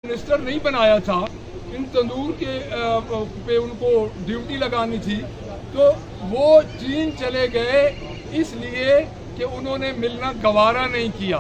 Minister नहीं बनाया था, इन तंदूर के पे उनको ड्यूटी लगानी थी, तो वो चीन चले गए इसलिए कि उन्होंने मिलना गवारा नहीं किया।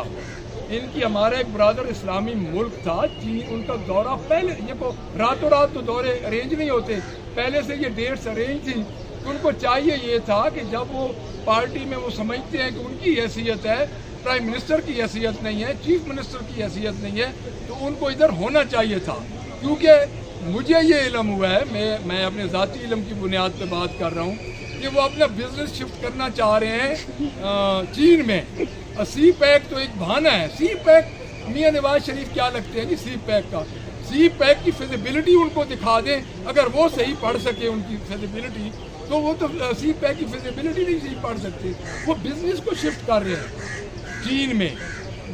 इनकी हमारा एक ब्रादर इस्लामी मुल्क था चीन, उनका दौरा पहले, ये को रातों रात तो दौरे अरेंज नहीं होते, पहले से ये डेट्स अरेंज थी। तो उनको चाहिए ये था कि जब वो पार्टी में वो समझते हैं कि उनकी हैसियत है, प्राइम मिनिस्टर की हैसियत नहीं है, चीफ मिनिस्टर की हैसियत नहीं है, तो उनको इधर होना चाहिए था। क्योंकि मुझे ये इल्म हुआ है, मैं अपने ज़ाती इल्म की बुनियाद पे बात कर रहा हूँ कि वो अपना बिजनेस शिफ्ट करना चाह रहे हैं चीन में। सी पैक तो एक बहाना है। सी पैक मियाँ नवाज शरीफ क्या लगते हैं जी सी पैक का? सी पैक की फिजिबिलिटी उनको दिखा दें, अगर वो सही पढ़ सके उनकी फिजिबिलिटी, तो वो तो सी पैक की फिजिबिलिटी नहीं सही पढ़ सकते। वो बिजनेस को शिफ्ट कर रहे हैं चीन में।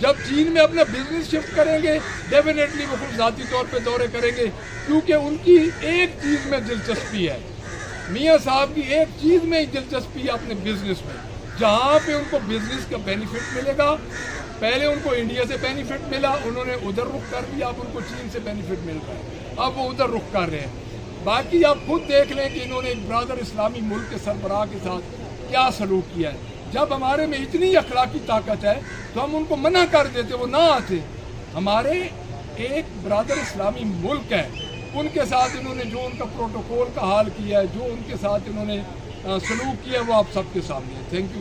जब चीन में अपना बिजनेस शिफ्ट करेंगे, डेफिनेटली वो खुद ज़ाती तौर पे दौरे करेंगे, क्योंकि उनकी एक चीज़ में दिलचस्पी है, मियाँ साहब की एक चीज़ में ही दिलचस्पी है अपने बिजनेस में। जहाँ पे उनको बिजनेस का बेनिफिट मिलेगा, पहले उनको इंडिया से बेनिफिट मिला, उन्होंने उधर रुख कर दिया, अब उनको चीन से बेनिफिट मिल रहा है, अब वो उधर रुख कर रहे हैं। बाकी आप खुद देख लें कि इन्होंने एक ब्रादर इस्लामी मुल्क के सरबराह के साथ क्या सलूक किया है। जब हमारे में इतनी अखलाकी ताकत है तो हम उनको मना कर देते, वो ना आते। हमारे एक ब्रादर इस्लामी मुल्क है, उनके साथ इन्होंने जो उनका प्रोटोकॉल का हाल किया है, जो उनके साथ इन्होंने सलूक किया है, वो आप सबके सामने है। Thank you.